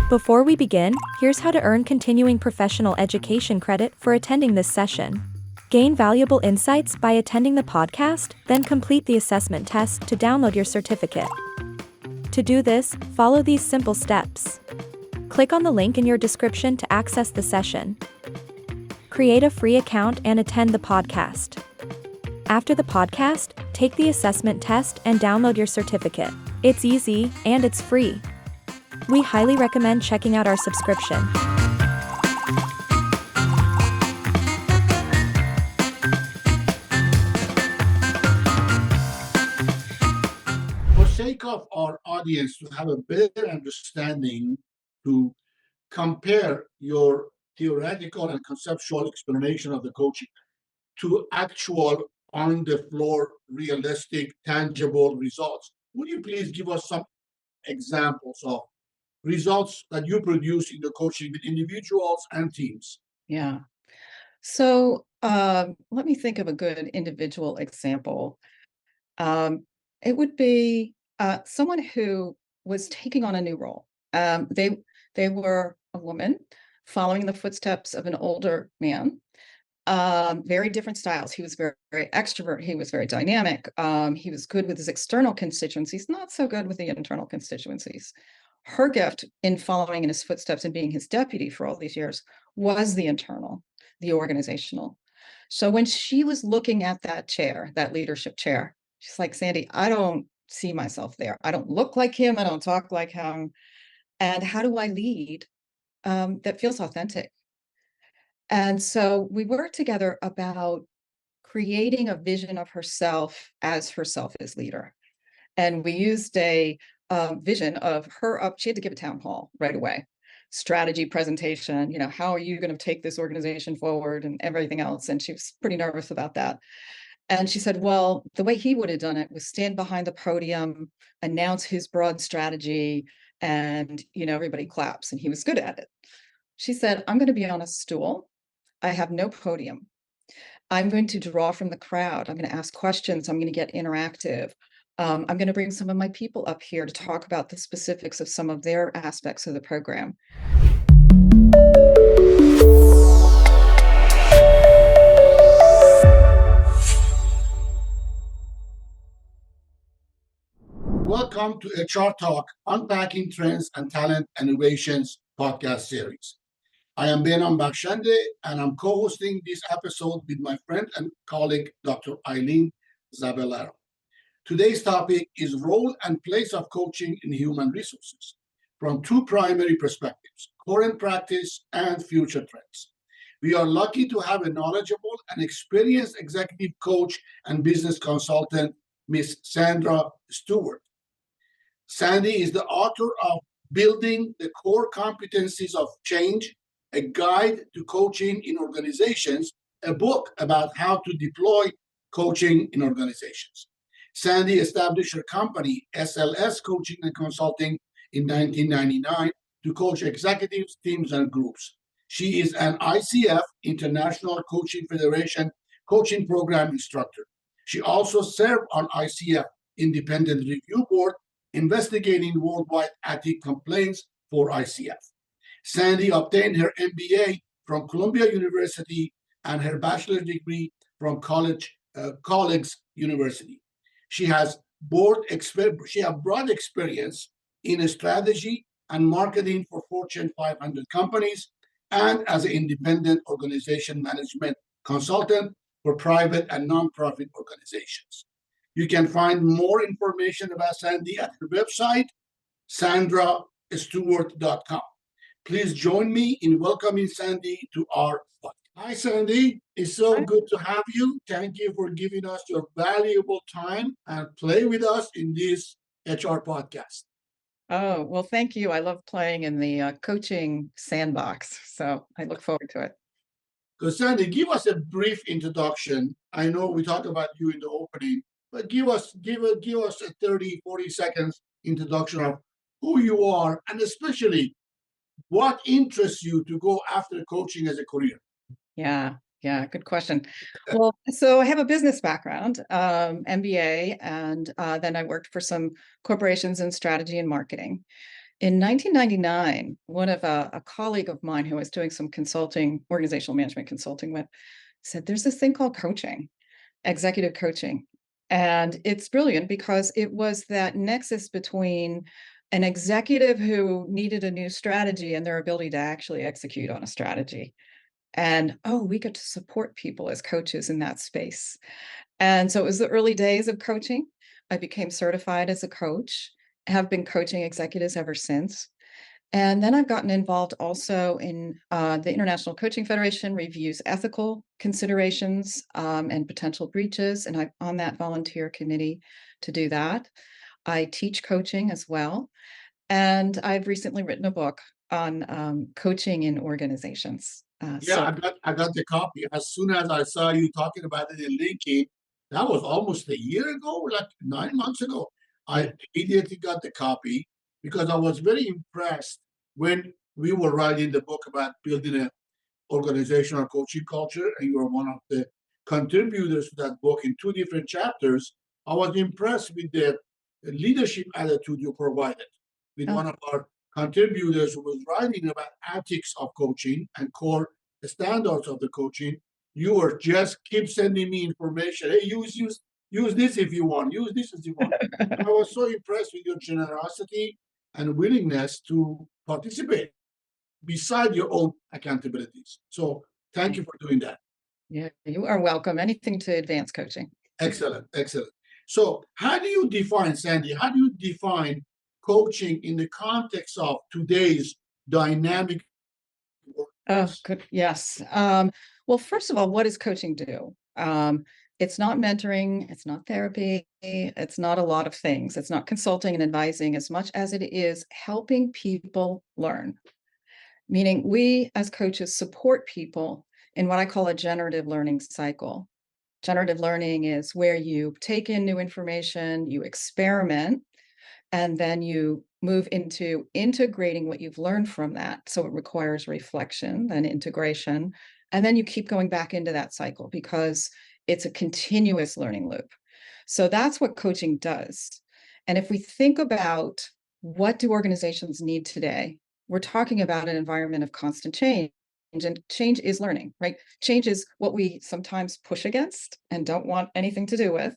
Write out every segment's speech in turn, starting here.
Before we begin, here's how to earn continuing professional education credit for attending this session. Gain valuable insights by attending the podcast, then complete the assessment test to download your certificate. To do this, follow these simple steps. Click on the link in your description to access the session. Create a free account and attend the podcast. After the podcast, take the assessment test and download your certificate. It's easy, and it's free. We highly recommend checking out our subscription. For sake of our audience to have a better understanding, to compare your theoretical and conceptual explanation of the coaching to actual on the floor, realistic, tangible results, would you please give us some examples of results that you produce in the coaching with individuals and teams? Yeah. So let me think of a good individual example. It would be someone who was taking on a new role. They were a woman following the footsteps of an older man. Very different styles. He was very, very extrovert. He was very dynamic. He was good with his external constituencies, not so good with the internal constituencies. Her gift in following in his footsteps and being his deputy for all these years was the internal, the organizational. So when she was looking at that chair, that leadership chair, she's like, Sandy, I don't see myself there. I don't look like him. I don't talk like him. And how do I lead that feels authentic? And so we worked together about creating a vision of herself as leader. And we used a vision of her up. She had to give a town hall right away. Strategy presentation, how are you going to take this organization forward and everything else? And she was pretty nervous about that. And she said, well, the way he would have done it was stand behind the podium, announce his broad strategy, and, everybody claps. And he was good at it. She said, I'm going to be on a stool. I have no podium. I'm going to draw from the crowd. I'm going to ask questions. I'm going to get interactive. I'm going to bring some of my people up here to talk about the specifics of some of their aspects of the program. Welcome to HR Talk, Unpacking Trends and Talent Innovations podcast series. I am Behnam Bakhshandeh, and I'm co-hosting this episode with my friend and colleague, Dr. Aileen Zaballero. Today's topic is role and place of coaching in human resources from two primary perspectives, current practice and future trends. We are lucky to have a knowledgeable and experienced executive coach and business consultant, Ms. Sandra Stewart. Sandy is the author of Building the Core Competencies of Change, a guide to coaching in organizations, a book about how to deploy coaching in organizations. Sandy established her company, SLS Coaching and Consulting, in 1999 to coach executives, teams, and groups. She is an ICF, International Coaching Federation, coaching program instructor. She also served on ICF, Independent Review Board, investigating worldwide ethics complaints for ICF. Sandy obtained her MBA from Columbia University and her bachelor's degree from Colleagues University. She has broad experience in strategy and marketing for Fortune 500 companies and as an independent organization management consultant for private and nonprofit organizations. You can find more information about Sandy at her website, sandrastewart.com. Please join me in welcoming Sandy to our podcast. Hi, Sandy. It's so good to have you. Thank you for giving us your valuable time and play with us in this HR podcast. Oh, well, thank you. I love playing in the coaching sandbox, so I look forward to it. So, Sandy, give us a brief introduction. I know we talked about you in the opening, but give us a 30, 40 seconds introduction of who you are and especially what interests you to go after coaching as a career. Yeah. Yeah, good question. Well, so I have a business background, MBA, and then I worked for some corporations in strategy and marketing. In 1999, one of a colleague of mine who was doing some consulting, organizational management consulting with, said, "There's this thing called coaching, executive coaching." And it's brilliant because it was that nexus between an executive who needed a new strategy and their ability to actually execute on a strategy. And oh, we get to support people as coaches in that space. And so it was the early days of coaching. I became certified as a coach, have been coaching executives ever since. And then I've gotten involved also in the International Coaching Federation reviews ethical considerations and potential breaches. And I'm on that volunteer committee to do that. I teach coaching as well. And I've recently written a book on coaching in organizations. Yeah, I got the copy. As soon as I saw you talking about it in LinkedIn, that was almost a year ago, like 9 months ago. I immediately got the copy because I was very impressed when we were writing the book about building a organizational coaching culture, and you were one of the contributors to that book in two different chapters. I was impressed with the leadership attitude you provided. With oh, one of our contributors who was writing about ethics of coaching and core standards of the coaching, you were just keep sending me information. Hey, use this if you want. Use this if you want. And I was so impressed with your generosity and willingness to participate beside your own accountabilities. So thank you for doing that. yeah, you are welcome. Anything to advance coaching. Excellent, excellent. So how do you define, Sandy, how do you define coaching in the context of today's dynamic Oh, workplace? good. Yes. Well, first of all, what does coaching do? It's not mentoring, it's not therapy, it's not a lot of things. It's not consulting and advising as much as it is helping people learn. Meaning, we as coaches support people in what I call a generative learning cycle. Generative learning is where you take in new information, you experiment, and then you move into integrating what you've learned from that. So it requires reflection, then integration, and then you keep going back into that cycle because it's a continuous learning loop. So that's what coaching does. And if we think about what do organizations need today, we're talking about an environment of constant change. And change is learning, right? Change is what we sometimes push against and don't want anything to do with.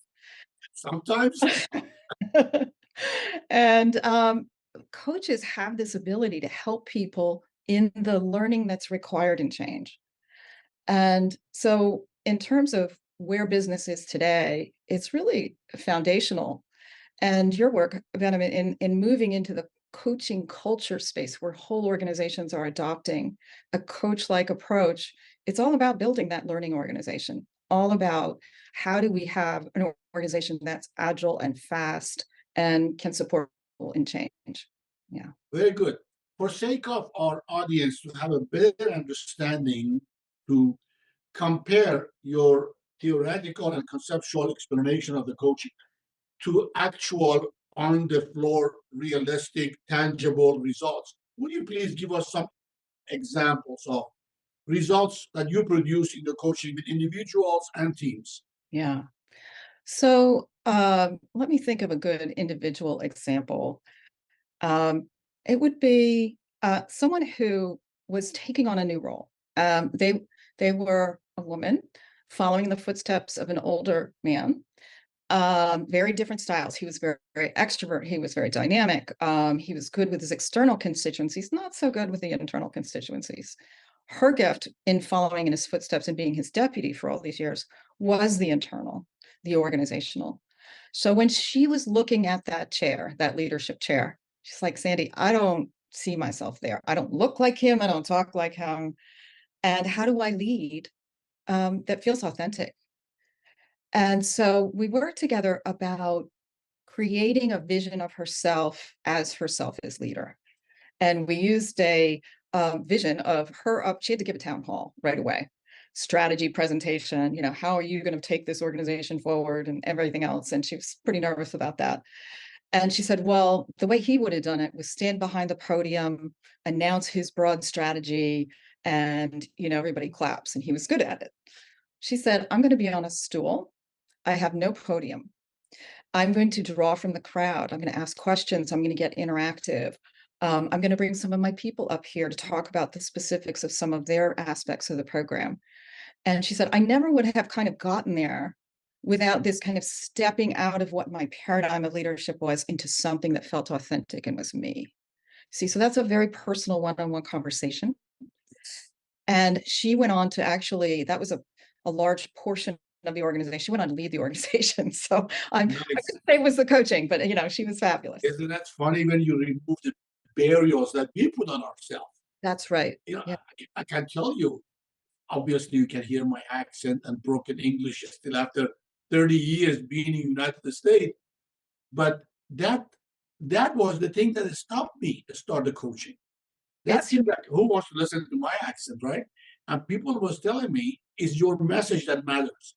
Sometimes, And coaches have this ability to help people in the learning that's required in change. And so, in terms of where business is today, it's really foundational. And your work, Behnam, in moving into the coaching culture space where whole organizations are adopting a coach-like approach, it's all about building that learning organization, all about how do we have an organization that's agile and fast and can support people in change. Yeah. very good. For sake of our audience to have a better understanding, to compare your theoretical and conceptual explanation of the coaching to actual on the floor, realistic, tangible results. Would you please give us some examples of results that you produce in the coaching with individuals and teams? Yeah. So let me think of a good individual example. Um, it would be someone who was taking on a new role. They were a woman following the footsteps of an older man. Very different styles. He was very, very extrovert. He was very dynamic. He was good with his external constituencies, not so good with the internal constituencies. Her gift in following in his footsteps and being his deputy for all these years was the internal, the organizational. So when she was looking at that chair, that leadership chair, she's like, Sandy, I don't see myself there. I don't look like him. I don't talk like him. And how do I lead that feels authentic? And so we worked together about creating a vision of herself as herself as leader. And we used a vision of her up. She had to give a town hall right away, strategy presentation, how are you going to take this organization forward and everything else. And she was pretty nervous about that. And she said, well, the way he would have done it was stand behind the podium, announce his broad strategy, And, everybody claps, and he was good at it. She said, I'm going to be on a stool. I have no podium. I'm going to draw from the crowd. I'm going to ask questions. I'm going to get interactive. I'm going to bring some of my people up here to talk about the specifics of some of their aspects of the program. And she said, I never would have kind of gotten there without this kind of stepping out of what my paradigm of leadership was into something that felt authentic and was me. See, so that's a very personal one-on-one conversation. And she went on to actually, that was a large portion of the organization. She went on to lead the organization. So I Nice. could say it was the coaching, but she was fabulous. Isn't that funny when you remove the barriers that we put on ourselves? That's right. Yeah. Yeah. I can tell you, obviously you can hear my accent and broken English still after 30 years being in the United States. But that was the thing that stopped me to start the coaching. That's like, who wants to listen to my accent, right? And people was telling me, it's your message that matters.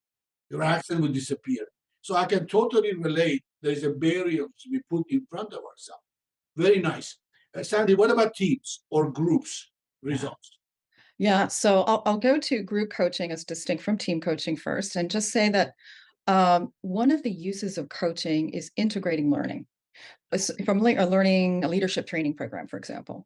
Your accent will disappear. So I can totally relate. There's a barrier we put in front of ourselves. Very nice. Sandy, what about teams or groups results? Yeah, so I'll go to group coaching as distinct from team coaching first, and just say that one of the uses of coaching is integrating learning. If I'm learning a leadership training program, for example.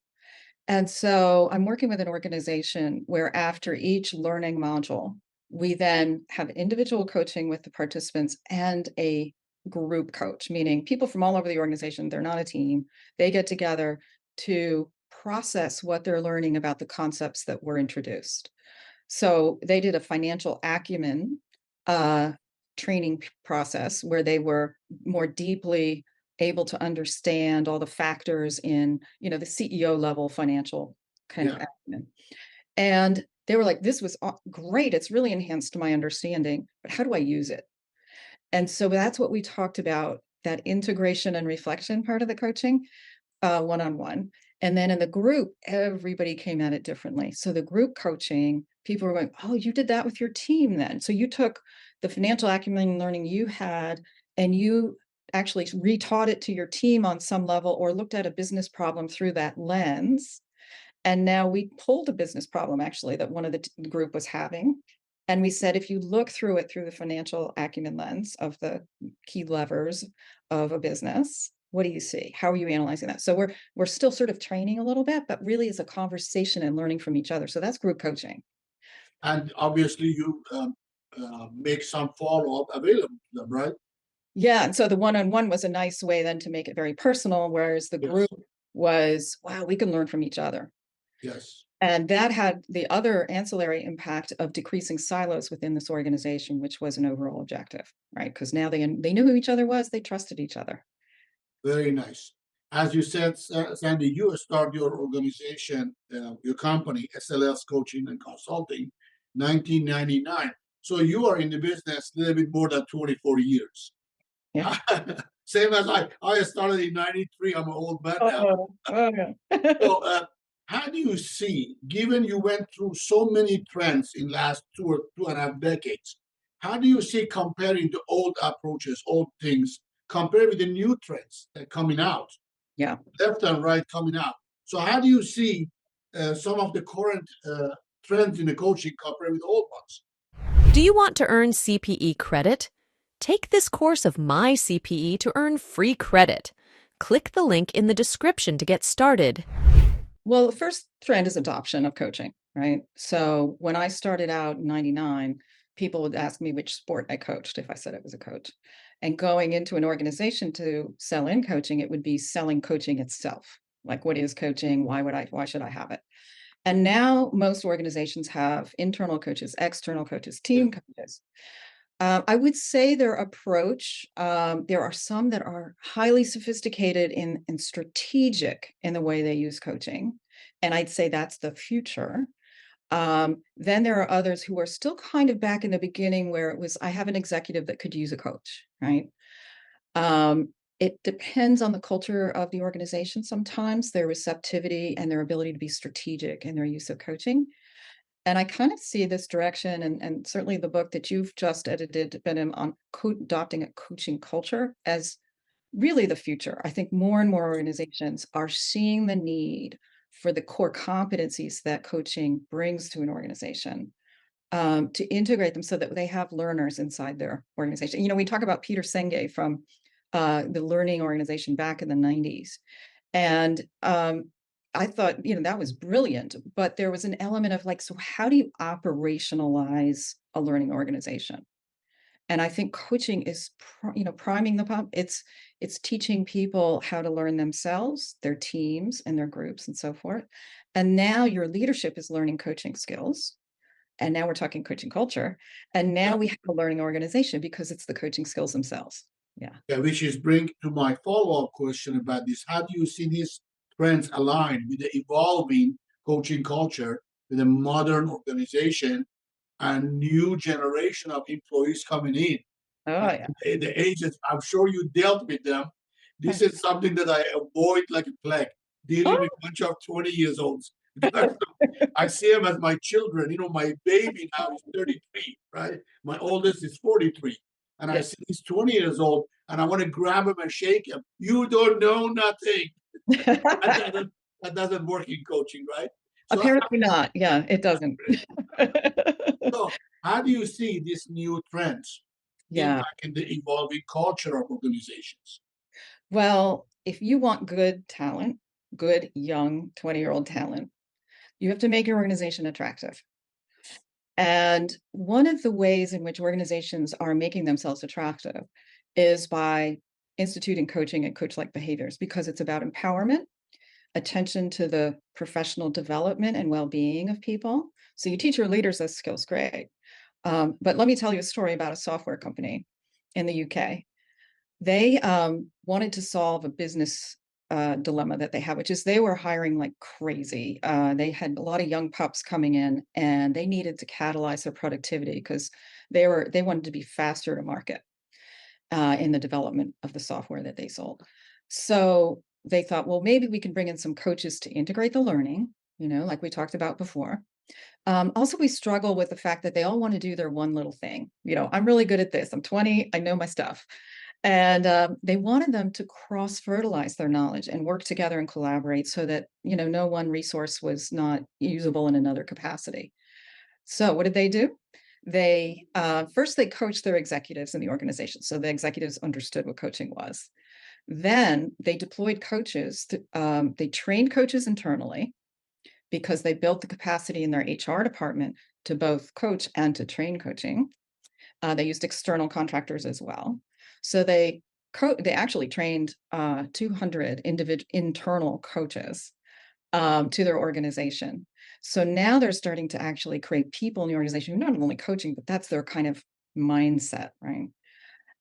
And so I'm working with an organization where after each learning module, we then have individual coaching with the participants and a group coach, meaning people from all over the organization, they're not a team, they get together to process what they're learning about the concepts that were introduced. So they did a financial acumen training process where they were more deeply able to understand all the factors in, the CEO level financial kind of acumen. And they were like, this was great. It's really enhanced my understanding, but how do I use it? And so that's what we talked about, that integration and reflection part of the coaching, one-on-one. And then in the group, everybody came at it differently. So the group coaching, people were going, oh, you did that with your team then. So you took the financial acumen learning you had, and you actually retaught it to your team on some level, or looked at a business problem through that lens. And now we pulled a business problem actually that one of the group was having. And we said, if you look through it through the financial acumen lens of the key levers of a business, what do you see? How are you analyzing that? So we're still sort of training a little bit, but really is a conversation and learning from each other. So that's group coaching. And obviously you make some follow-up available to them, right? Yeah. And so the one-on-one was a nice way then to make it very personal, whereas the group was, wow, we can learn from each other. Yes. And that had the other ancillary impact of decreasing silos within this organization, which was an overall objective, right? Because now they knew who each other was, they trusted each other. Very nice. As you said, Sandy, you started your organization, your company, SLS Coaching and Consulting, 1999. So you are in the business a little bit more than 24 years. Yeah. Same as I started in 93. I'm an old man now. So how do you see, given you went through so many trends in last 2.5 decades, how do you see comparing the old approaches, old things, compared with the new trends that are coming out? Yeah. Left and right coming out. So how do you see some of the current trends in the coaching compared with the old ones? Do you want to earn CPE credit? Take this course of My CPE to earn free credit. Click the link in the description to get started. Well, the first trend is adoption of coaching, right? So when I started out in 99, people would ask me which sport I coached if I said I was a coach. And going into an organization to sell in coaching, it would be selling coaching itself. Like, what is coaching? Why should I have it? And now most organizations have internal coaches, external coaches, team coaches. I would say their approach, there are some that are highly sophisticated and strategic in the way they use coaching. And I'd say that's the future. Then there are others who are still kind of back in the beginning where it was, I have an executive that could use a coach, right? It depends on the culture of the organization sometimes, their receptivity and their ability to be strategic in their use of coaching. And I kind of see this direction, and certainly the book that you've just edited, Behnam, on adopting a coaching culture as really the future. I think more and more organizations are seeing the need for the core competencies that coaching brings to an organization, to integrate them so that they have learners inside their organization. We talk about Peter Senge from the learning organization back in the 90s. And I thought, that was brilliant, but there was an element of like, so how do you operationalize a learning organization? And I think coaching is, priming the pump. It's teaching people how to learn themselves, their teams and their groups and so forth. And now your leadership is learning coaching skills. And now we're talking coaching culture. And now we have a learning organization because it's the coaching skills themselves. Yeah. Yeah, which is bring to my follow-up question about this. How do you see these trends align with the evolving coaching culture, with a modern organization and new generation of employees coming in? Oh, yeah. The ages, I'm sure you dealt with them. This is something that I avoid like a plague, dealing with a bunch of 20 years olds. Because I see them as my children. My baby now is 33, right? My oldest is 43. And I see he's 20 years old, and I want to grab him and shake him. You don't know nothing. That doesn't work in coaching, right? So Apparently not. Yeah, it doesn't. So how do you see these new trends Yeah. impacting the evolving culture of organizations? Well, if you want good talent, good young 20-year-old talent, you have to make your organization attractive. And one of the ways in which organizations are making themselves attractive is by instituting coaching and coach-like behaviors, because it's about empowerment, attention to the professional development and well-being of people. So you teach your leaders those skills, great. But let me tell you a story about a software company in the UK. They wanted to solve a business dilemma that they had, which is they were hiring like crazy. They had a lot of young pups coming in, and they needed to catalyze their productivity because they wanted to be faster to market in the development of the software that they sold. So they thought, well, maybe we can bring in some coaches to integrate the learning, like we talked about before. Also, we struggle with the fact that they all want to do their one little thing. I'm really good at this. I'm 20. I know my stuff. And they wanted them to cross-fertilize their knowledge and work together and collaborate so that, no one resource was not usable in another capacity. So what did they do? They first, they coached their executives in the organization. So the executives understood what coaching was. Then they deployed coaches. They trained coaches internally because they built the capacity in their HR department to both coach and to train coaching. They used external contractors as well. So they actually trained 200 internal coaches to their organization. So now they're starting to actually create people in the organization who not only coaching, but that's their kind of mindset, right?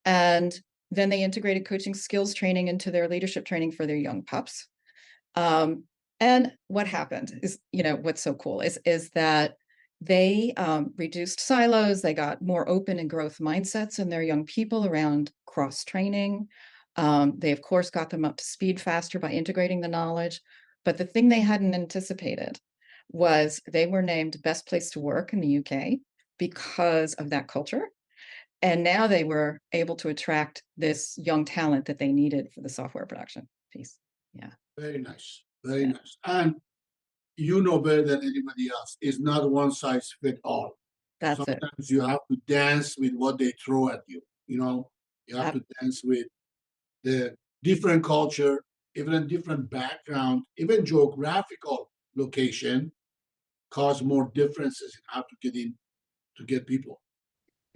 And then they integrated coaching skills training into their leadership training for their young pups. And what happened is, what's so cool is that they reduced silos. They got more open and growth mindsets in their young people around cross training. They, of course, got them up to speed faster by integrating the knowledge. But the thing they hadn't anticipated was they were named best place to work in the UK because of that culture. And now they were able to attract this young talent that they needed for the software production piece. Yeah. Very nice. Very nice. And you know better than anybody else, it's not one size fit all. That's it. Sometimes you have to dance with what they throw at you. You have to dance with the different culture, even a different background, even geographical location cause more differences in how to get in to get people.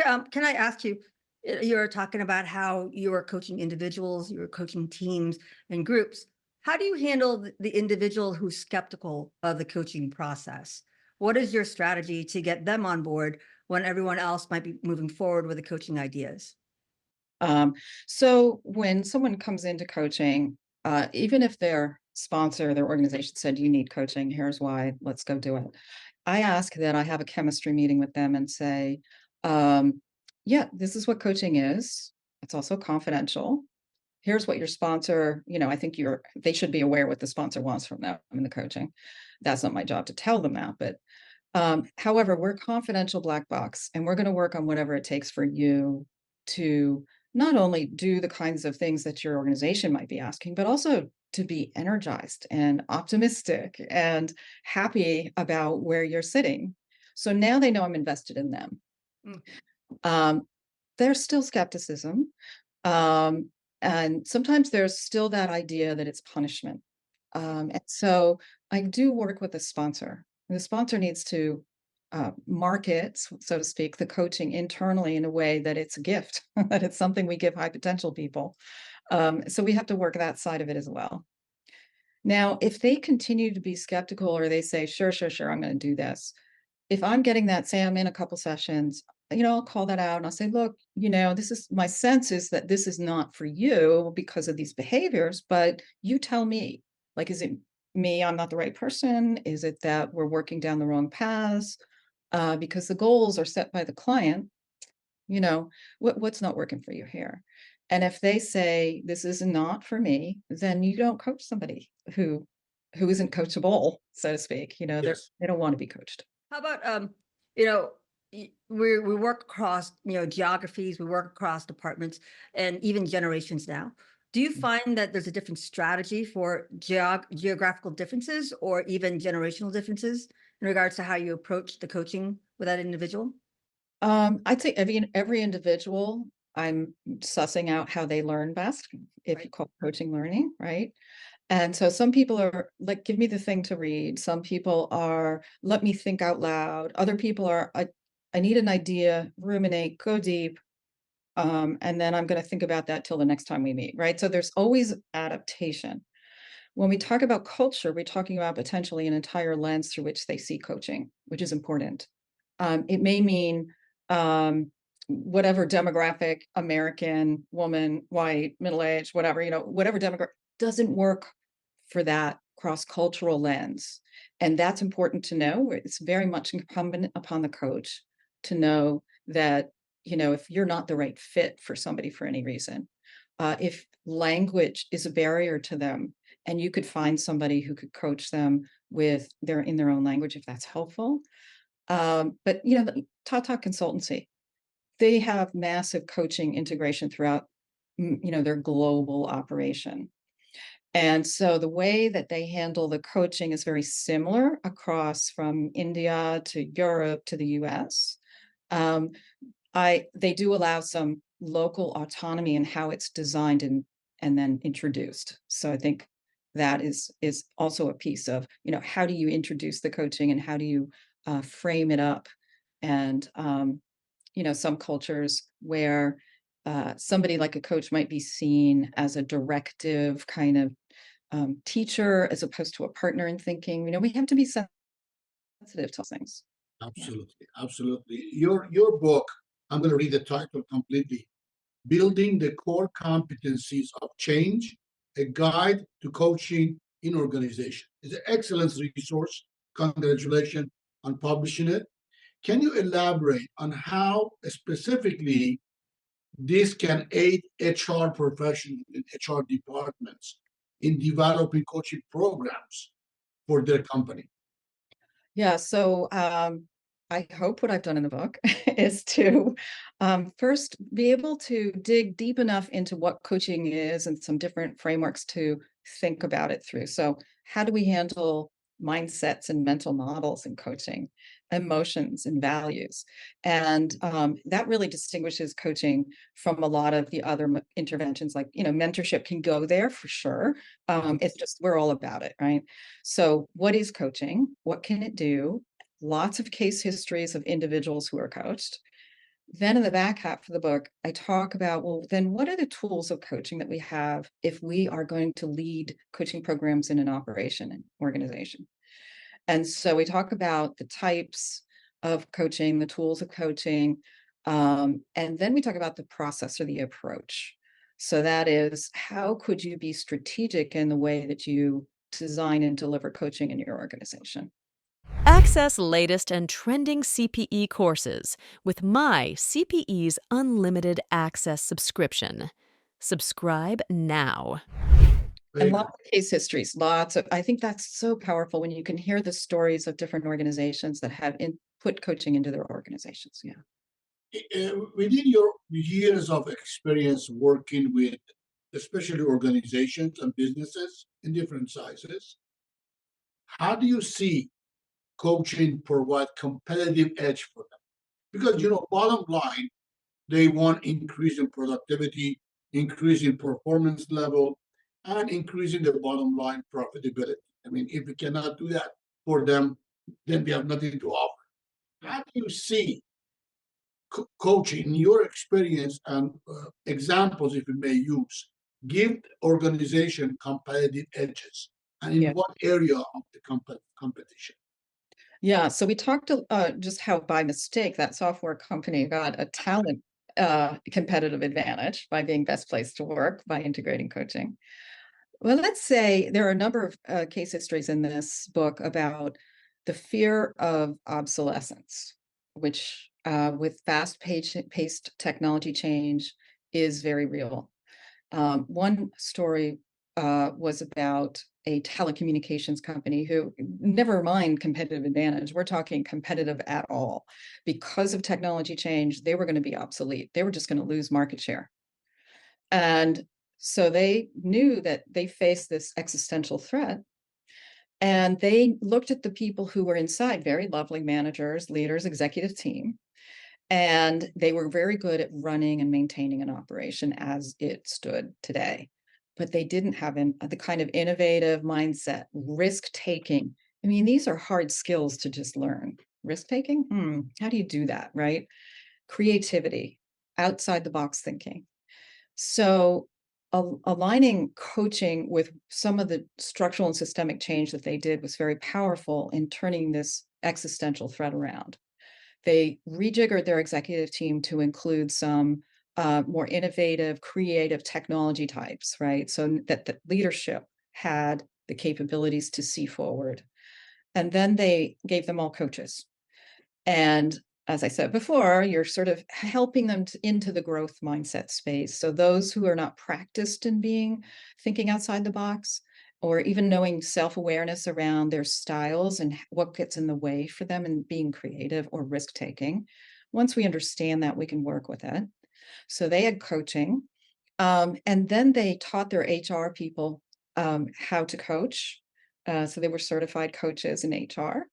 Can I ask you, you were talking about how you were coaching individuals, you were coaching teams and groups. How do you handle the individual who's skeptical of the coaching process? What is your strategy to get them on board when everyone else might be moving forward with the coaching ideas? So when someone comes into coaching, even if their sponsor, their organization said, you need coaching, here's why, let's go do it. I ask that I have a chemistry meeting with them and say, yeah, this is what coaching is. It's also confidential. Here's what your sponsor, I think they should be aware what the sponsor wants from them in the coaching. That's not my job to tell them that, but however, we're confidential black box, and we're going to work on whatever it takes for you to not only do the kinds of things that your organization might be asking, but also to be energized and optimistic and happy about where you're sitting. So now they know I'm invested in them. There's still skepticism. And sometimes there's still that idea that it's punishment. And so I do work with the sponsor. The sponsor needs to market, so to speak, the coaching internally in a way that it's a gift, that it's something we give high potential people. So we have to work that side of it as well. Now, if they continue to be skeptical or they say, sure, I'm going to do this. If I'm getting that, say I'm in a couple sessions, I'll call that out and I'll say, look, this is my sense is that this is not for you because of these behaviors, but you tell me, like, is it me, I'm not the right person? Is it that we're working down the wrong paths? Because the goals are set by the client, what's not working for you here? And if they say this is not for me, then you don't coach somebody who isn't coachable, so to speak. Yes. They don't want to be coached. How about, you know, we work across, geographies, we work across departments and even generations now. Do you find that there's a different strategy for geographical differences or even generational differences in regards to how you approach the coaching with that individual? I'd say every individual, I'm sussing out how they learn best, if you Right. call coaching learning, right? And so some people are like, give me the thing to read. Some people are, let me think out loud. Other people are, I need an idea, ruminate, go deep. And then I'm going to think about that till the next time we meet, right? So there's always adaptation. When we talk about culture, we're talking about potentially an entire lens through which they see coaching, which is important. It may mean whatever demographic, American, woman, white, middle-aged, whatever, whatever demographic doesn't work for that cross-cultural lens. And that's important to know. It's very much incumbent upon the coach to know that, if you're not the right fit for somebody for any reason, if language is a barrier to them, and you could find somebody who could coach them in their own language, if that's helpful. But the Tata Consultancy, they have massive coaching integration throughout, their global operation. And so the way that they handle the coaching is very similar across from India to Europe to the US. They do allow some local autonomy in how it's designed and then introduced. So I think that is also a piece of, how do you introduce the coaching and how do you frame it up? And some cultures where somebody like a coach might be seen as a directive kind of teacher as opposed to a partner in thinking. We have to be sensitive to things. Absolutely, absolutely. Your book, I'm going to read the title completely. Building the Core Competencies of Change, a Guide to Coaching in Organization. It's an excellent resource. Congratulations on publishing it. Can you elaborate on how specifically this can aid HR professionals in HR departments in developing coaching programs for their company? Yeah, so I hope what I've done in the book is to first be able to dig deep enough into what coaching is and some different frameworks to think about it through. So how do we handle mindsets and mental models in coaching, emotions and values? And that really distinguishes coaching from a lot of the other interventions, like, mentorship can go there for sure. It's just, we're all about it, right? So what is coaching? What can it do? Lots of case histories of individuals who are coached. Then in the back half of the book, I talk about, well, then what are the tools of coaching that we have if we are going to lead coaching programs in an operation and organization? And so we talk about the types of coaching, the tools of coaching, and then we talk about the process or the approach. So that is, how could you be strategic in the way that you design and deliver coaching in your organization? Access latest and trending CPE courses with my CPE's Unlimited Access subscription. Subscribe now. Very And good. lots of case histories, I think that's so powerful when you can hear the stories of different organizations that have put coaching into their organizations. Yeah. Within your years of experience working with especially organizations and businesses in different sizes. How do you see coaching provide competitive edge for them? Because, bottom line, they want increase in productivity, increase in performance level, and increasing the bottom line profitability. I mean, if we cannot do that for them, then we have nothing to offer. How do you see coaching, in your experience and examples, if you may use, give organization competitive edges? And in what area of the competition? Yeah, so we talked just how by mistake that software company got a talent competitive advantage by being best place to work by integrating coaching. Well, let's say there are a number of case histories in this book about the fear of obsolescence, which with fast-paced technology change is very real. One story was about a telecommunications company who, never mind competitive advantage, we're talking competitive at all. Because of technology change, they were going to be obsolete. They were just going to lose market share. And so they knew that they faced this existential threat. And they looked at the people who were inside, very lovely managers, leaders, executive team. And they were very good at running and maintaining an operation as it stood today. But they didn't have the kind of innovative mindset, risk-taking. I mean, these are hard skills to just learn. Risk-taking? How do you do that, right? Creativity, outside the box thinking. So aligning coaching with some of the structural and systemic change that they did was very powerful in turning this existential threat around. They rejiggered their executive team to include some more innovative, creative technology types, right? So that the leadership had the capabilities to see forward. And then they gave them all coaches. And as I said before, you're sort of helping them into the growth mindset space. So those who are not practiced in thinking outside the box, or even knowing self-awareness around their styles and what gets in the way for them in being creative or risk-taking. Once we understand that, we can work with it. So they had coaching. And then they taught their HR people how to coach. So they were certified coaches in HR.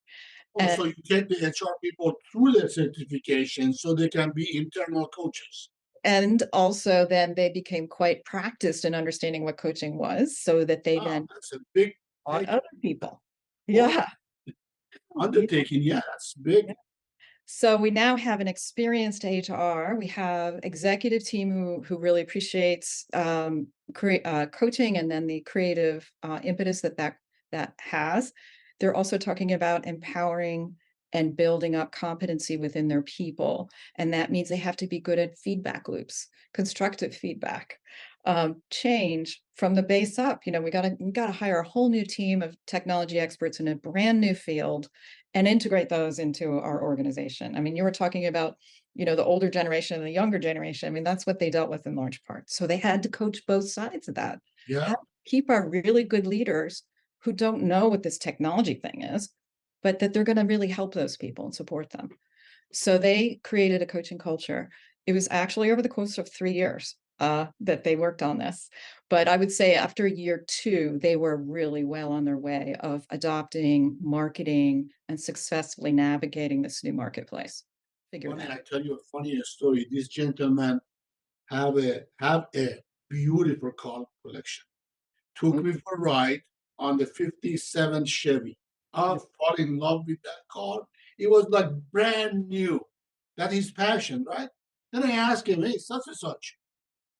Also, you get the HR people through their certification so they can be internal coaches. And also then they became quite practiced in understanding what coaching was, so that they then that's a big taught other people. Well, Yeah. Undertaking, yeah, that's big. Yeah. So we now have an experienced HR. We have executive team who really appreciates coaching, and then the creative impetus that has. They're also talking about empowering and building up competency within their people. And that means they have to be good at feedback loops, constructive feedback, change from the base up. We got to hire a whole new team of technology experts in a brand new field and integrate those into our organization. I mean, you were talking about, the older generation and the younger generation. I mean, that's what they dealt with in large part. So they had to coach both sides of that. Yeah. How to keep our really good leaders who don't know what this technology thing is, but that they're going to really help those people and support them. So they created a coaching culture. It was actually over the course of 3 years that they worked on this. But I would say after year 2, they were really well on their way of adopting, marketing, and successfully navigating this new marketplace. I tell you a funny story. This gentleman have a beautiful car collection. Took me for a ride on the 57 Chevy. I fell in love with that car. It was like brand new. That's his passion, right? Then I asked him, hey, such and such,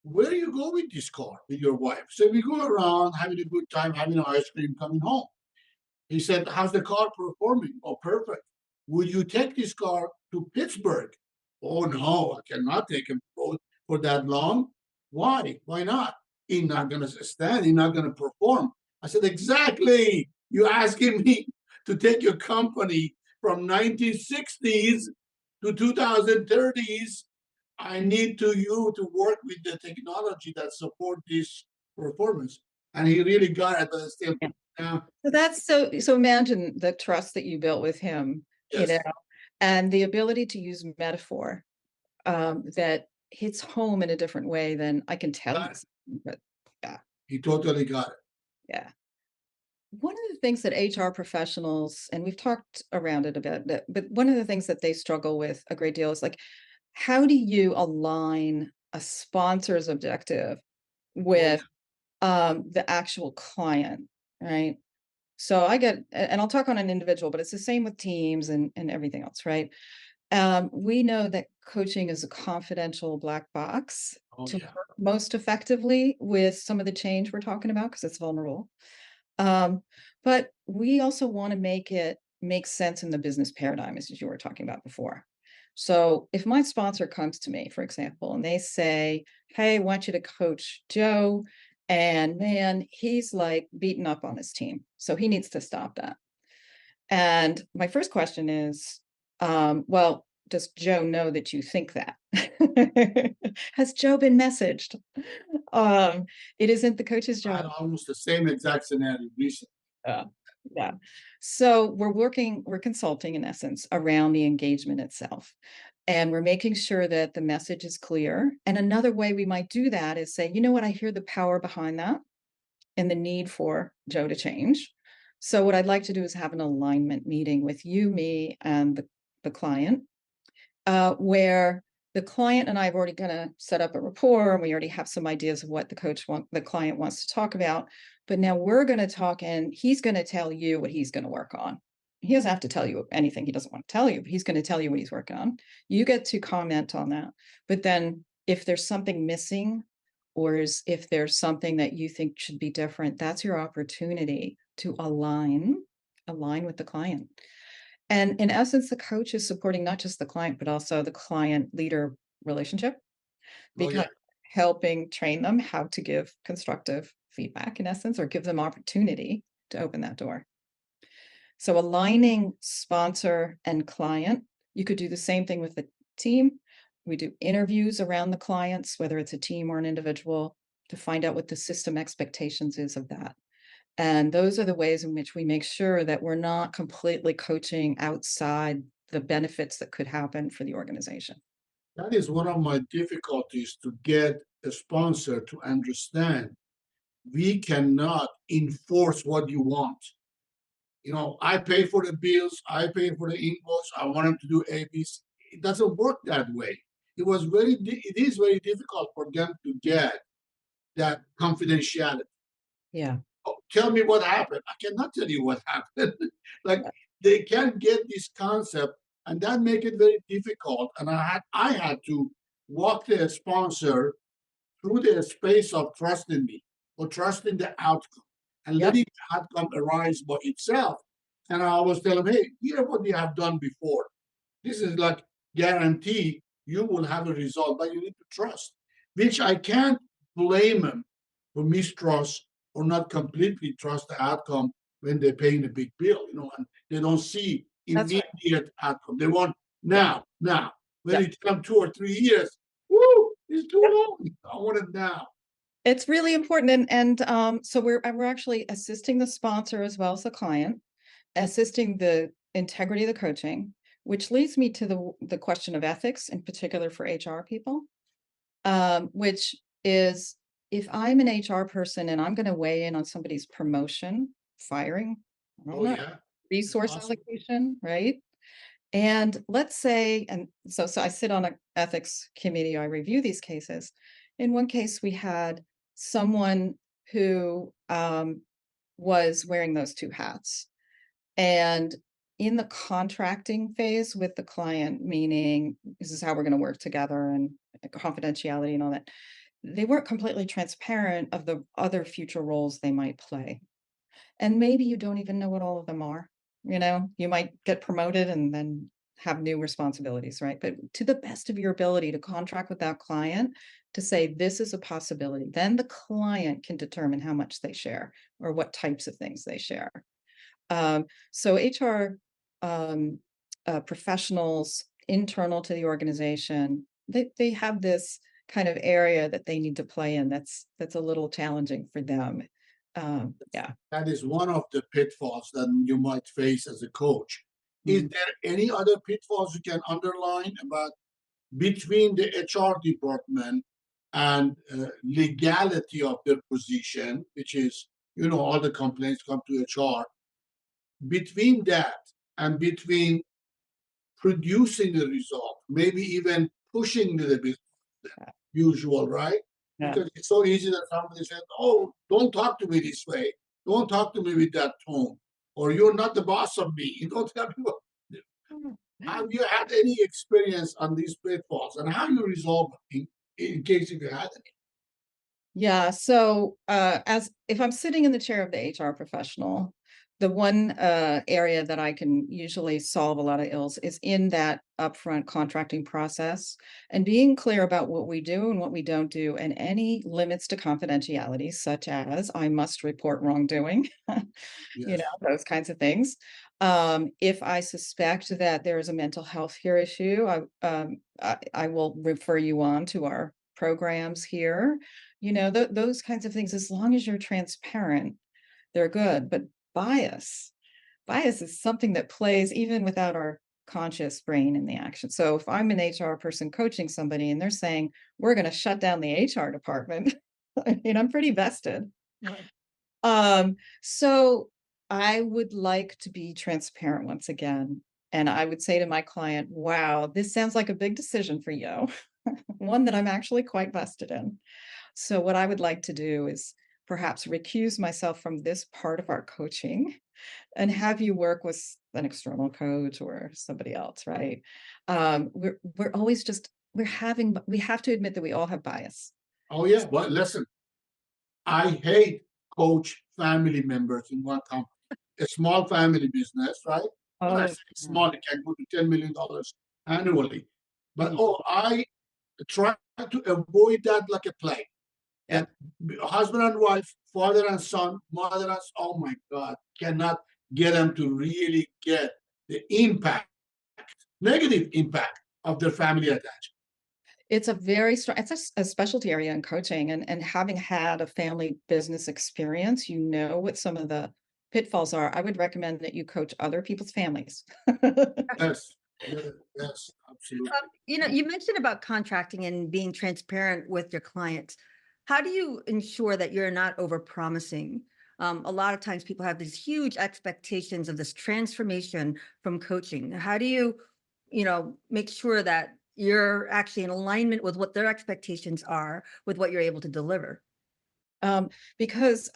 where do you go with this car with your wife? So we go around having a good time, having ice cream, coming home. He said, how's the car performing? Oh, perfect. Would you take this car to Pittsburgh? Oh, no, I cannot take him for that long. Why? Why not? He's not going to stand. He's not going to perform. I said, exactly. You're asking me to take your company from 1960s to 2030s. I need you to work with the technology that support this performance. And he really got it. So that's so imagine the trust that you built with him, yes. And the ability to use metaphor that hits home in a different way than I can tell you. But Yeah. He totally got it. Yeah. One of the things that HR professionals, and we've talked around it a bit, but one of the things that they struggle with a great deal is like, how do you align a sponsor's objective with the actual client, right? So I get, and I'll talk on an individual, but it's the same with teams and everything else, right? We know that coaching is a confidential black box Oh, to yeah. work most effectively with some of the change we're talking about because it's vulnerable. But we also want to make it make sense in the business paradigm, as you were talking about before. So if my sponsor comes to me, for example, and they say, hey, I want you to coach Joe, and man, he's like beaten up on his team. So he needs to stop that. And my first question is, well, does Joe know that you think that? Has Joe been messaged? It isn't the coach's I had job. almost the same exact scenario recently. Yeah. So we're consulting in essence around the engagement itself. And we're making sure that the message is clear. And another way we might do that is say, you know what, I hear the power behind that and the need for Joe to change. So what I'd like to do is have an alignment meeting with you, me, and the client, where the client and I have already going to set up a rapport, and we already have some ideas of what the client wants to talk about. But now we're going to talk, and he's going to tell you what he's going to work on. He doesn't have to tell you anything he doesn't want to tell you, but he's going to tell you what he's working on. You get to comment on that. But then if there's something missing, or if there's something that you think should be different, that's your opportunity to align with the client. And in essence, the coach is supporting not just the client, but also the client leader relationship, because helping train them how to give constructive feedback, in essence, or give them opportunity to open that door. So aligning sponsor and client, you could do the same thing with the team. We do interviews around the clients, whether it's a team or an individual, to find out what the system expectations is of that. And those are the ways in which we make sure that we're not completely coaching outside the benefits that could happen for the organization. That is one of my difficulties, to get a sponsor to understand we cannot enforce what you want. I pay for the bills, I pay for the invoice, I want them to do ABC. It doesn't work that way. It is very difficult for them to get that confidentiality. Yeah. Oh, tell me what happened. I cannot tell you what happened. Like, they can't get this concept, and that make it very difficult. And I had to walk the sponsor through the space of trusting me, or trusting the outcome, and letting the outcome arise by itself. And I always tell them, hey, here what we have done before. This is like guarantee you will have a result, but you need to trust, which I can't blame them for mistrust or not completely trust the outcome when they're paying a big bill, and they don't see That's right. immediate outcome. They want now. When it comes 2 or 3 years, woo, it's too long. I want it now. It's really important. And so we're actually assisting the sponsor as well as the client, assisting the integrity of the coaching, which leads me to the question of ethics, in particular for HR people, which is, if I'm an HR person and I'm going to weigh in on somebody's promotion, firing, I don't know, resource allocation, right? And let's say, and so I sit on an ethics committee, I review these cases. In one case, we had someone who was wearing those two hats. And in the contracting phase with the client, meaning this is how we're going to work together and confidentiality and all that, they weren't completely transparent of the other future roles they might play. And maybe you don't even know what all of them are. You might get promoted and then have new responsibilities, right? But to the best of your ability to contract with that client to say, this is a possibility. Then the client can determine how much they share or what types of things they share. So HR professionals internal to the organization, they have this kind of area that they need to play in. That's a little challenging for them. That is one of the pitfalls that you might face as a coach. Is there any other pitfalls you can underline about between the HR department and legality of their position, which is, all the complaints come to HR. Between that and between producing the result, maybe even pushing a little bit usual, right? Yeah. Because it's so easy that somebody says, "Oh, don't talk to me this way. Don't talk to me with that tone," or "You're not the boss of me." You don't tell me what to do. Have you had any experience on these pitfalls, and how you resolve them in case if you had any? Yeah. So as if I'm sitting in the chair of the HR professional, the one area that I can usually solve a lot of ills is in that upfront contracting process and being clear about what we do and what we don't do, and any limits to confidentiality, such as I must report wrongdoing, Yes. those kinds of things. If I suspect that there is a mental health care issue, I will refer you on to our programs here. Those kinds of things, as long as you're transparent, they're good. But bias, bias is something that plays even without our conscious brain in the action. So if I'm an HR person coaching somebody and they're saying, we're going to shut down the HR department, I'm pretty vested. So I would like to be transparent once again. And I would say to my client, wow, this sounds like a big decision for you, one that I'm actually quite vested in. So what I would like to do is perhaps recuse myself from this part of our coaching and have you work with an external coach or somebody else, right? We're always just we have to admit that we all have bias. Oh yeah, but listen, I hate coach family members in one company. A small family business, right? When I Oh, say small, it can go to $10 million annually. But I try to avoid that like a plague. yeah. That husband and wife, father and son, mother and oh my God, cannot get them to really get the impact, negative impact of their family attachment. It's a very strong, it's a specialty area in coaching, and having had a family business experience, what some of the pitfalls are. I would recommend that you coach other people's families. Yes, yes, absolutely. You mentioned about contracting and being transparent with your clients. How do you ensure that you're not overpromising? A lot of times people have these huge expectations of this transformation from coaching. How do you, make sure that you're actually in alignment with what their expectations are with what you're able to deliver? Because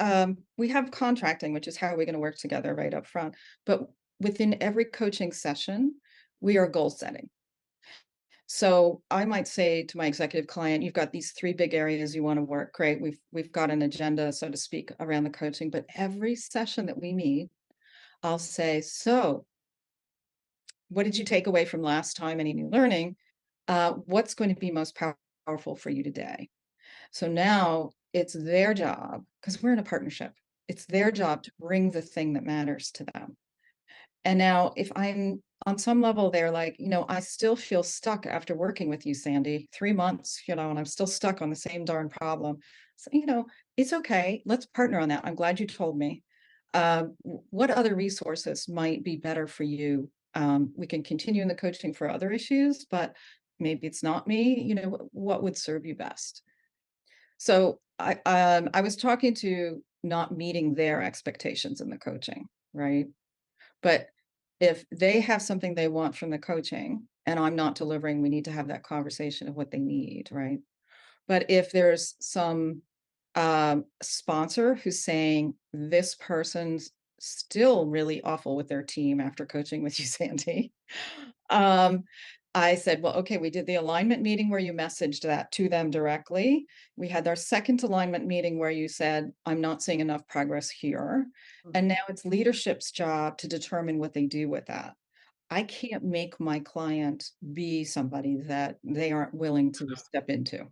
we have contracting, which is how we're going to work together right up front. But within every coaching session, we are goal setting. So I might say to my executive client, you've got these 3 big areas you want to work. Great. We've got an agenda, so to speak, around the coaching. But every session that we meet, I'll say, so what did you take away from last time? Any new learning? What's going to be most powerful for you today? So now it's their job, because we're in a partnership. It's their job to bring the thing that matters to them. And now if I'm on some level, they're like, I still feel stuck after working with you, Sandy, 3 months, and I'm still stuck on the same darn problem. So, it's okay. Let's partner on that. I'm glad you told me. What other resources might be better for you? We can continue in the coaching for other issues, but maybe it's not me. What would serve you best? So I was talking to not meeting their expectations in the coaching, right? But if they have something they want from the coaching and I'm not delivering, we need to have that conversation of what they need, right? But if there's some sponsor who's saying this person's still really awful with their team after coaching with you, Sandy, I said, well, okay, we did the alignment meeting where you messaged that to them directly. We had our second alignment meeting where you said, I'm not seeing enough progress here. And now it's leadership's job to determine what they do with that. I can't make my client be somebody that they aren't willing to step into.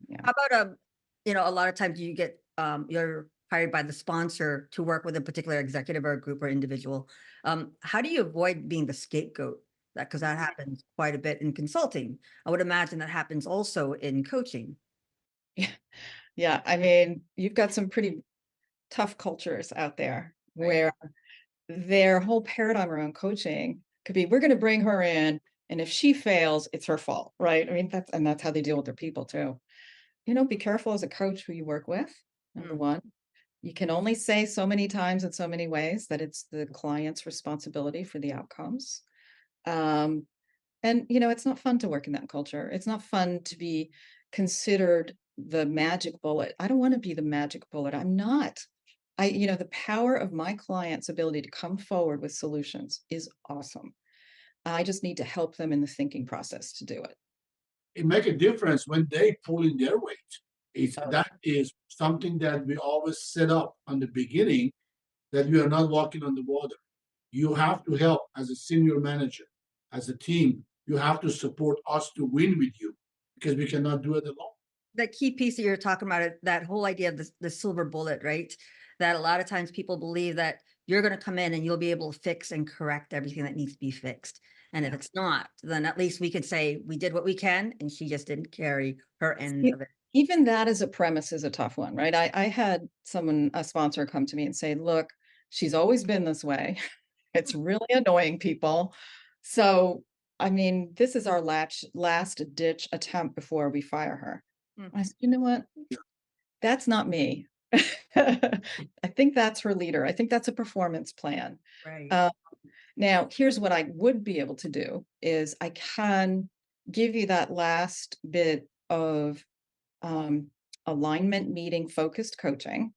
Yeah. How about a lot of times you get you're hired by the sponsor to work with a particular executive or a group or individual. How do you avoid being the scapegoat? Because that happens quite a bit in consulting. I would imagine that happens also in coaching. Yeah. Yeah. I mean, you've got some pretty tough cultures out there where their whole paradigm around coaching could be, we're going to bring her in, and if she fails, it's her fault, right? I mean, that's how they deal with their people too. be careful as a coach who you work with, number Mm. one. You can only say so many times in so many ways that it's the client's responsibility for the outcomes. Um, and it's not fun to work in that culture. It's not fun to be considered the magic bullet. I don't want to be the magic bullet. I'm not. The power of my client's ability to come forward with solutions is awesome. I just need to help them in the thinking process to do it. It make a difference when they pull in their weight. Oh, That is something that we always set up on the beginning, that we are not walking on the water. You have to help as a senior manager, as a team. You have to support us to win with you, because we cannot do it alone. That key piece that you're talking about, that whole idea of the silver bullet, right? That a lot of times people believe that you're going to come in and you'll be able to fix and correct everything that needs to be fixed. And if it's not, then at least we could say we did what we can and she just didn't carry her end E- of it. Even that as a premise is a tough one, right? I had a sponsor come to me and say, look, she's always been this way. It's really annoying people. So, I mean, this is our last ditch attempt before we fire her. Mm. I said, you know what? That's not me. I think that's her leader. I think that's a performance plan. Right. Uh, Now, here's what I would be able to do is I can give you that last bit of alignment meeting focused coaching,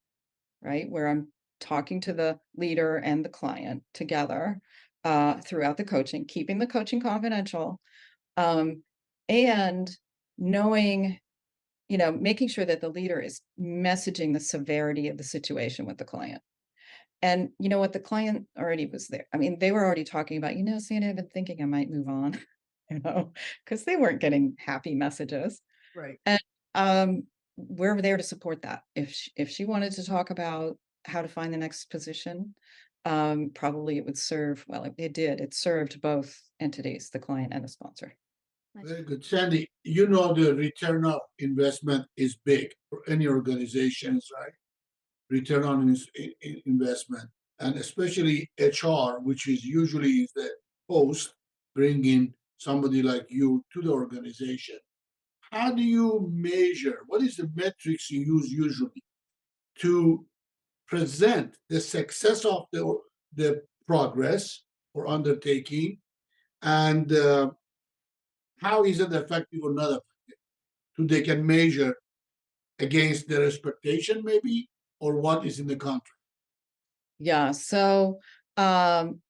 right? Where I'm talking to the leader and the client together throughout the coaching, keeping the coaching confidential, um, and knowing, making sure that the leader is messaging the severity of the situation with the client. And you know what? The client already was there. I mean, they were already talking about, Sandy, I've been thinking I might move on, because they weren't getting happy messages. Right. And um, we're there to support that. If she wanted to talk about how to find the next position, probably it would serve, well, it did. It served both entities, the client and the sponsor. Very good. Sandy, the return of investment is big for any organizations, right? Return on investment, and especially HR, which is usually the host, bringing somebody like you to the organization. How do you measure? What is the metrics you use usually to present the success of the progress or undertaking, and how is it effective or not effective? So they can measure against their expectation, maybe, or what is in the contract. Yeah. So um,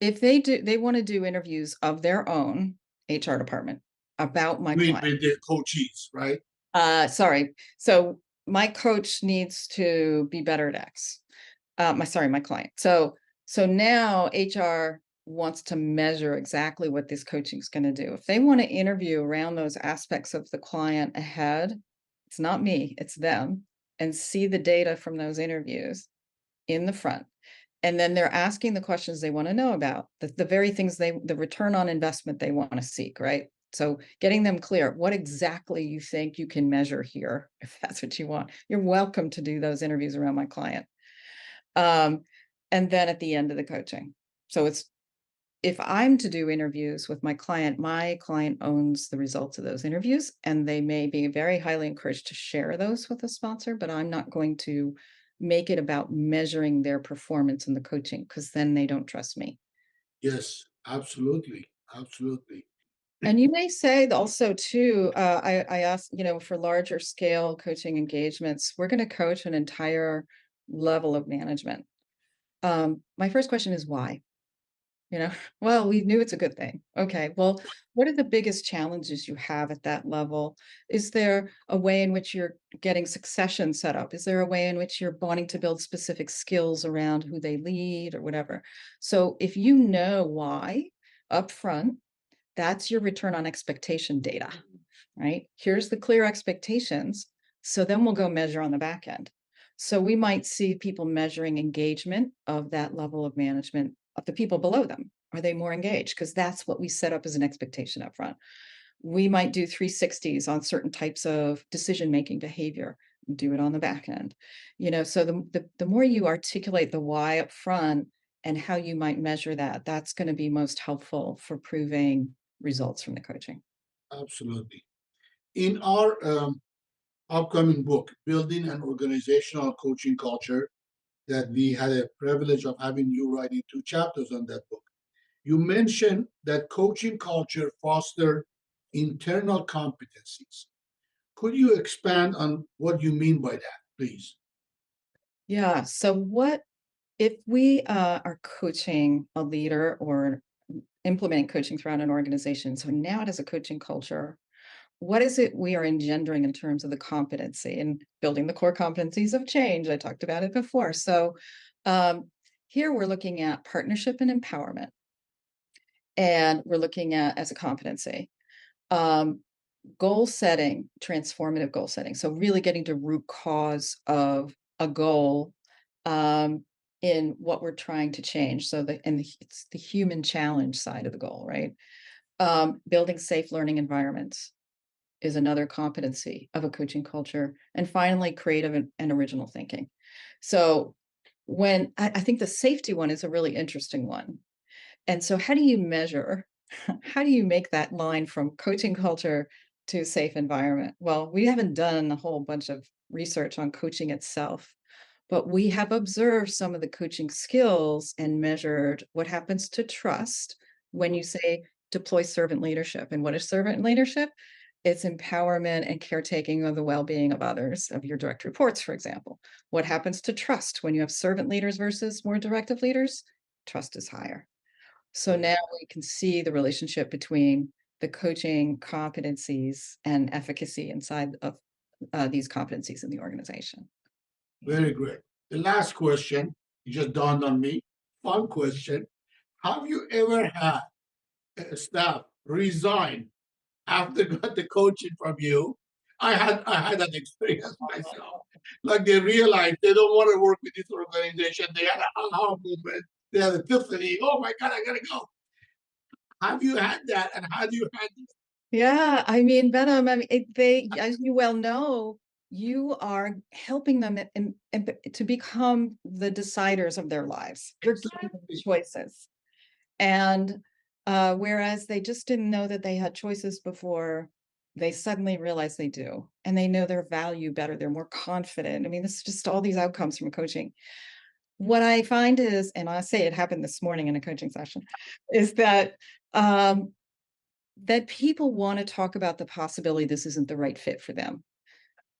if they want to do interviews of their own HR department about my client. With the coaches, right? Sorry. So my coach needs to be better at X. My client. So now HR wants to measure exactly what this coaching is going to do. If they want to interview around those aspects of the client ahead, it's not me, it's them, and see the data from those interviews in the front. And then they're asking the questions they want to know about, the very things the return on investment they want to seek, right? So getting them clear, what exactly you think you can measure here, if that's what you want. You're welcome to do those interviews around my client. And then at the end of the coaching. So if I'm to do interviews with my client owns the results of those interviews, and they may be very highly encouraged to share those with a sponsor, but I'm not going to make it about measuring their performance in the coaching, because then they don't trust me. Yes, absolutely. Absolutely. And you may say also too, I asked, for larger scale coaching engagements, we're going to coach an entire level of management. My first question is why? Well, we knew it's a good thing. Okay, well, what are the biggest challenges you have at that level? Is there a way in which you're getting succession set up? Is there a way in which you're wanting to build specific skills around who they lead or whatever? So if you know why up front, that's your return on expectation data, right? Here's the clear expectations. So then we'll go measure on the back end. So we might see people measuring engagement of that level of management of the people below them. Are they more engaged? Because that's what we set up as an expectation up front. We might do 360s on certain types of decision-making behavior, do it on the back end. So the more you articulate the why up front and how you might measure that, that's going to be most helpful for proving results from the coaching. Absolutely. In our upcoming book, Building an Organizational Coaching Culture, that we had a privilege of having you writing 2 chapters on that book. You mentioned that coaching culture foster internal competencies. Could you expand on what you mean by that, please? Yeah. So what if we are coaching a leader or implementing coaching throughout an organization? So now it is a coaching culture. What is it we are engendering in terms of the competency and building the core competencies of change? I talked about it before. So here we're looking at partnership and empowerment, and we're looking at as a competency. Um, Goal setting, transformative goal setting. So really getting to root cause of a goal in what we're trying to change. So it's the human challenge side of the goal, right? Building safe learning environments is another competency of a coaching culture. And finally, creative and original thinking. So when I think the safety one is a really interesting one. And so how do you measure, how do you make that line from coaching culture to safe environment? Well, we haven't done a whole bunch of research on coaching itself, but we have observed some of the coaching skills and measured what happens to trust when you say deploy servant leadership. And what is servant leadership? It's empowerment and caretaking of the well-being of others, of your direct reports, for example. What happens to trust when you have servant leaders versus more directive leaders? Trust is higher. So now we can see the relationship between the coaching competencies and efficacy inside of these competencies in the organization. Very great. The last question, it just dawned on me. Fun question. Have you ever had a staff resign after got the coaching from you? I had that experience myself. Like they realized they don't want to work with this organization. They had a aha moment. They had a epiphany. Oh my God, I gotta go. Have you had that? And how do you handle it? Yeah, I mean, Behnam, they, as you well know, you are helping them to become the deciders of their lives. You're giving them Exactly. choices. And whereas they just didn't know that they had choices before, they suddenly realize they do. And they know their value better. They're more confident. I mean, this is just all these outcomes from coaching. What I find is, and I say it happened this morning in a coaching session, is um, that people want to talk about the possibility this isn't the right fit for them.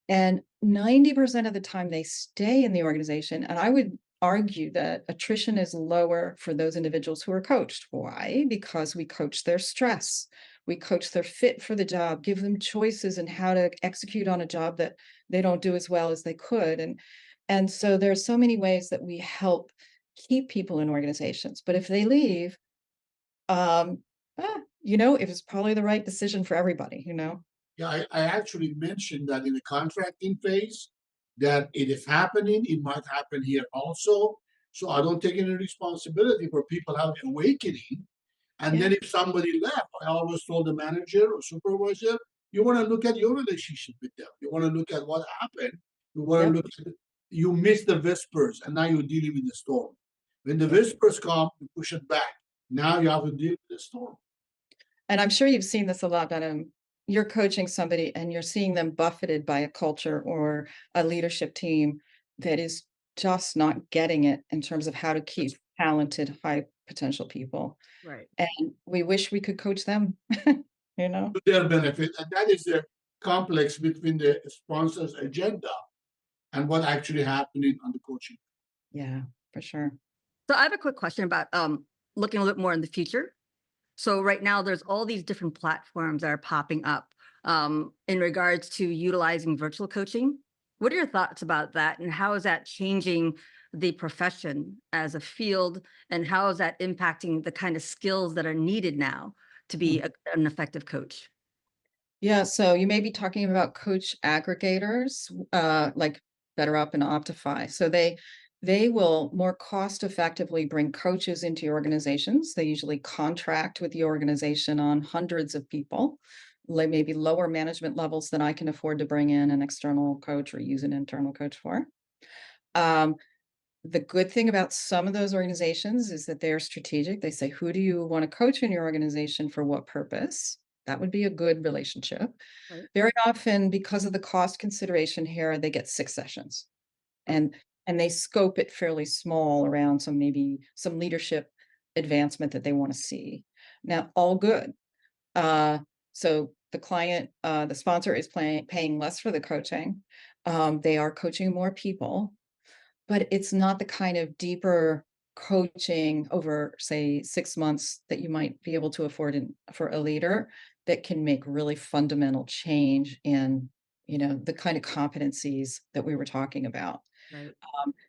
And 90% of the time they stay in the organization. And I would argue that attrition is lower for those individuals who are coached. Why? Because we coach their stress. We coach their fit for the job, give them choices in how to execute on a job that they don't do as well as they could. And so there's so many ways that we help keep people in organizations. But if they leave, um, it was probably the right decision for everybody. Yeah, I actually mentioned that in the contracting phase, that it is happening. It might happen here also. So I don't take any responsibility for people having awakening. And Yeah, then if somebody left, I always told the manager or supervisor, you want to look at your relationship with them. You want to look at what happened. You want to yep, look at you missed the whispers and now you're dealing with the storm. When the yeah. whispers come, you push it back. Now you have to deal with the storm. And I'm sure you've seen this a lot, but you're coaching somebody and you're seeing them buffeted by a culture or a leadership team that is just not getting it in terms of how to keep talented, high potential people. Right. And we wish we could coach them, you know? To their benefit. And that is the complex between the sponsor's agenda and what actually happening on the coaching. Yeah, for sure. So I have a quick question about looking a little bit more in the future. So right now there's all these different platforms that are popping up in regards to utilizing virtual coaching. What are your thoughts about that, and how is that changing the profession as a field, and how is that impacting the kind of skills that are needed now to be an effective coach? Yeah, so you may be talking about coach aggregators, like BetterUp and Optify. So they will more cost effectively bring coaches into your organizations. They usually contract with the organization on hundreds of people, like maybe lower management levels than I can afford to bring in an external coach or use an internal coach for. Um, the good thing about some of those organizations is that they're strategic. They say, who do you want to coach in your organization for what purpose? That would be a good relationship. Right. Very often, because of the cost consideration here, they get 6 sessions. And they scope it fairly small around maybe some leadership advancement that they want to see. Now, all good. So the client, the sponsor is paying less for the coaching. They are coaching more people, but it's not the kind of deeper coaching over, say, 6 months that you might be able to afford for a leader that can make really fundamental change in, the kind of competencies that we were talking about. Right.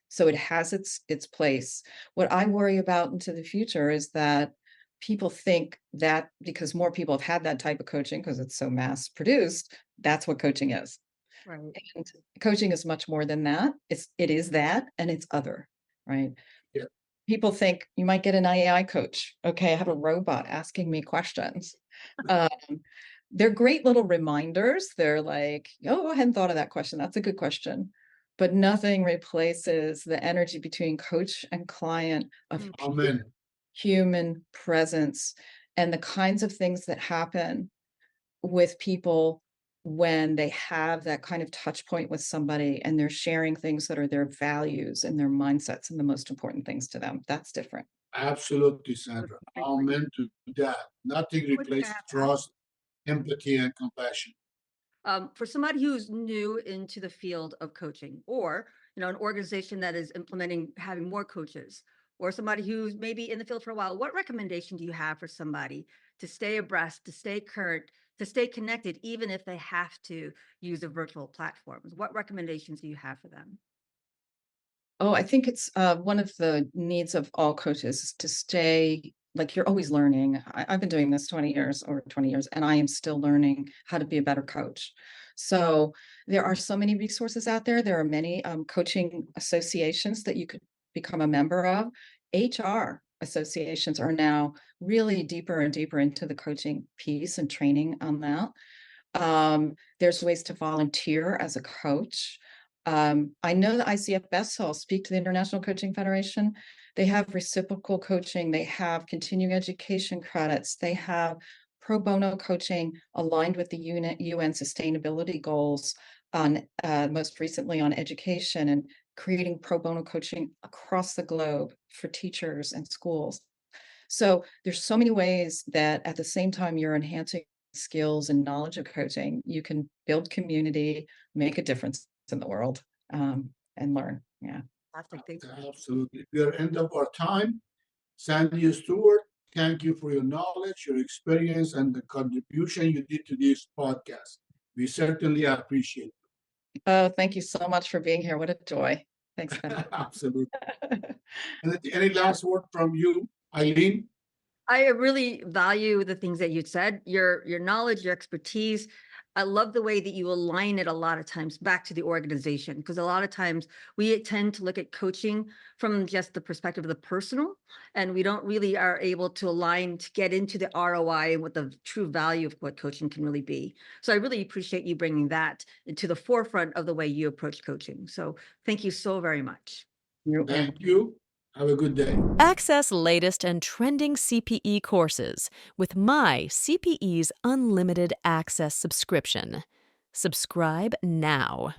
So it has its place. What I worry about into the future is that people think that because more people have had that type of coaching, because it's so mass produced, that's what coaching is. Right. And coaching is much more than that. It is that, and it's other, right? Yeah. People think you might get an AI coach. Okay, I have a robot asking me questions. Um, they're great little reminders. They're like, oh, I hadn't thought of that question. That's a good question. But nothing replaces the energy between coach and client of Mm. Amen. human presence and the kinds of things that happen with people when they have that kind of touch point with somebody and they're sharing things that are their values and their mindsets and the most important things to them. That's different. Absolutely, Sandra. Great point. Amen to that. Nothing I was gonna replaces ask, trust, empathy, and compassion. for somebody who's new into the field of coaching, or an organization that is implementing having more coaches, or somebody who's maybe in the field for a while, what recommendation do you have for somebody to stay abreast, to stay current, to stay connected, even if they have to use a virtual platforms? What recommendations do you have for them? Oh, I think it's one of the needs of all coaches is to stay like you're always learning. I've been doing this 20 years or 20 years, and I am still learning how to be a better coach. So there are so many resources out there. There are many coaching associations that you could become a member of. HR associations are now really deeper and deeper into the coaching piece and training on that. There's ways to volunteer as a coach. I know the ICF Best, so I'll speak to the International Coaching Federation. They have reciprocal coaching, they have continuing education credits, they have pro bono coaching aligned with the UN sustainability goals on most recently on education and creating pro bono coaching across the globe for teachers and schools. So there's so many ways that at the same time you're enhancing skills and knowledge of coaching, you can build community, make a difference in the world, and learn. Yeah. Fantastic. Thanks. Absolutely. We are end of our time. Sandy Stewart, thank you for your knowledge, your experience, and the contribution you did to this podcast. We certainly appreciate Oh, thank you so much for being here. What a joy. Thanks, Ben. it. Absolutely. Any last word from you, Aileen? I really value the things that you said, your knowledge, your expertise. I love the way that you align it a lot of times back to the organization, because a lot of times we tend to look at coaching from just the perspective of the personal, and we don't really are able to align to get into the ROI and what the true value of what coaching can really be. So I really appreciate you bringing that to the forefront of the way you approach coaching. So thank you so very much. Thank you. Have a good day. Access latest and trending CPE courses with my CPE's Unlimited Access subscription. Subscribe now.